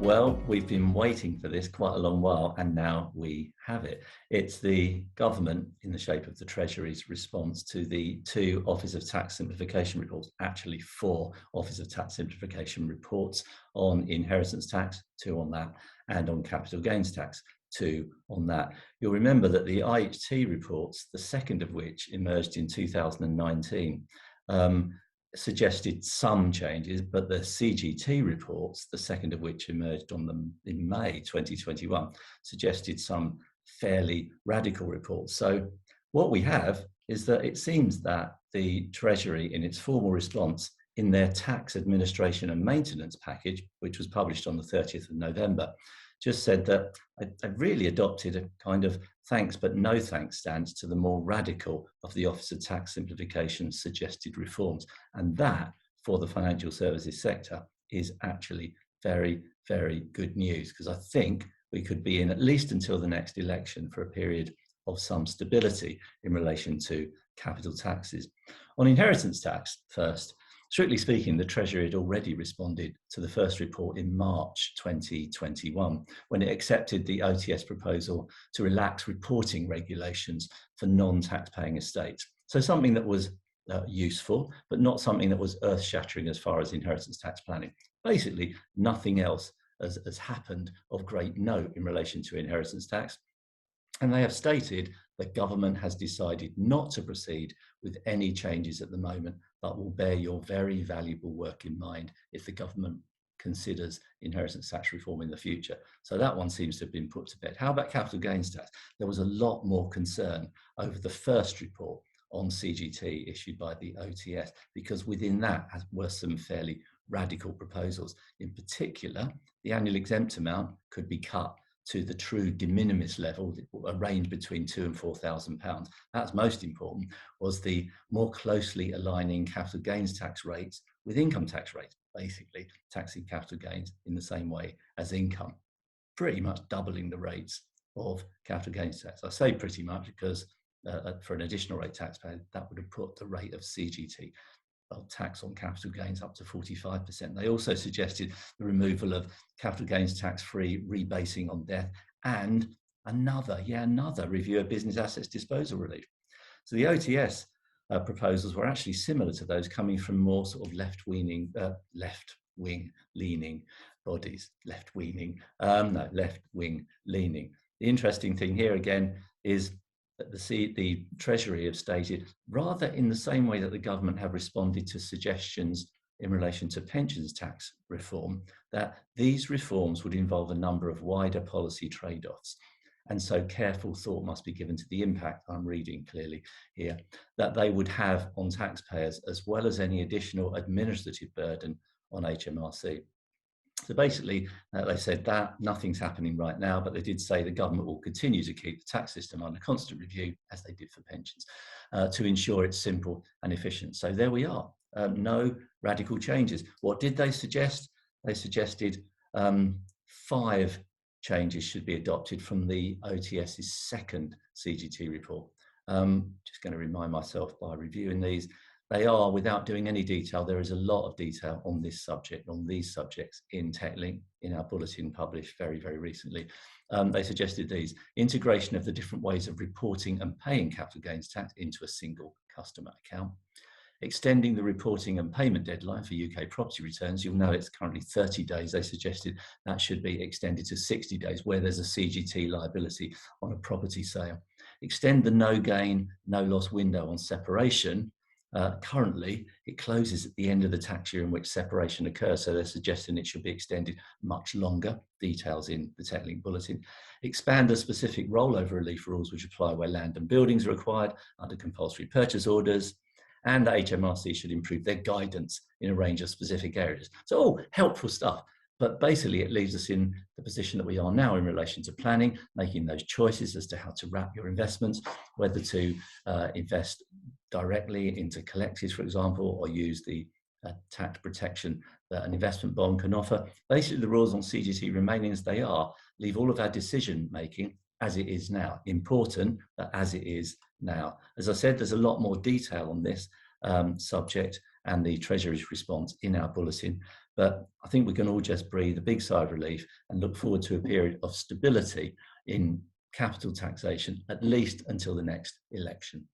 Well, we've been waiting for this quite a long while, and now we have it. It's the government, in the shape of the Treasury's response to the two Office of Tax Simplification reports, actually 4 Office of Tax Simplification reports on inheritance tax, 2 on that, and on capital gains tax, 2 on that. You'll remember that the IHT reports, the second of which emerged in 2019, suggested some changes, but the CGT reports, the second of which emerged on them in May 2021, suggested some fairly radical reports. So what we have is that it seems that the Treasury, in its formal response in their tax administration and maintenance package, which was published on the 30th of November, just said that I really adopted a kind of thanks but no thanks stance to the more radical of the Office of Tax Simplification suggested reforms. And that, for the financial services sector, is actually very, very good news, because I think we could be in, at least until the next election, for a period of some stability in relation to capital taxes. On inheritance tax first, strictly speaking, the Treasury had already responded to the first report in March 2021, when it accepted the OTS proposal to relax reporting regulations for non-tax-paying estates. So something that was useful, but not something that was earth-shattering as far as inheritance tax planning. Basically, nothing else has happened of great note in relation to inheritance tax. And they have stated that government has decided not to proceed with any changes at the moment, but will bear your very valuable work in mind if the government considers inheritance tax reform in the future. So that one seems to have been put to bed. How about capital gains tax? There was a lot more concern over the first report on CGT issued by the OTS, because within that were some fairly radical proposals. In particular, the annual exempt amount could be cut to the true de minimis level, a range between £2,000 and £4,000. That's most important, was the more closely aligning capital gains tax rates with income tax rates, basically taxing capital gains in the same way as income, pretty much doubling the rates of capital gains tax. I say pretty much because for an additional rate taxpayer, that would have put the rate of CGT, tax on capital gains, up to 45%. They also suggested the removal of capital gains tax-free rebasing on death, and another review of business assets disposal relief. So the OTS proposals were actually similar to those coming from more sort of left-wing leaning bodies. Left-wing leaning. The interesting thing here again is that the Treasury have stated, rather in the same way that the government have responded to suggestions in relation to pensions tax reform, that these reforms would involve a number of wider policy trade-offs. And so careful thought must be given to the impact, I'm reading clearly here, that they would have on taxpayers, as well as any additional administrative burden on HMRC. So basically, they said that nothing's happening right now, but they did say the government will continue to keep the tax system under constant review, as they did for pensions, to ensure it's simple and efficient. So there we are, no radical changes. What did they suggest? They suggested 5 changes should be adopted from the OTS's second CGT report. Just going to remind myself by reviewing these. They are, without doing any detail, there is a lot of detail on this subject, on these subjects in Techlink, in our bulletin published very, very recently. They suggested these: integration of the different ways of reporting and paying capital gains tax into a single customer account, extending the reporting and payment deadline for UK property returns. You'll know it's currently 30 days. They suggested that should be extended to 60 days where there's a CGT liability on a property sale. Extend the no gain, no loss window on separation. Currently, it closes at the end of the tax year in which separation occurs, so they're suggesting it should be extended much longer. Details in the Techlink bulletin. Expand the specific rollover relief rules which apply where land and buildings are required under compulsory purchase orders, and the HMRC should improve their guidance in a range of specific areas. So all helpful stuff, but basically it leaves us in the position that we are now in relation to planning, making those choices as to how to wrap your investments, whether to invest directly into collectives, for example, or use the tax protection that an investment bond can offer. Basically, the rules on CGT remaining as they are leave all of our decision making as it is now. Important, but as it is now. As I said, there's a lot more detail on this subject and the Treasury's response in our bulletin. But I think we can all just breathe a big sigh of relief and look forward to a period of stability in capital taxation, at least until the next election.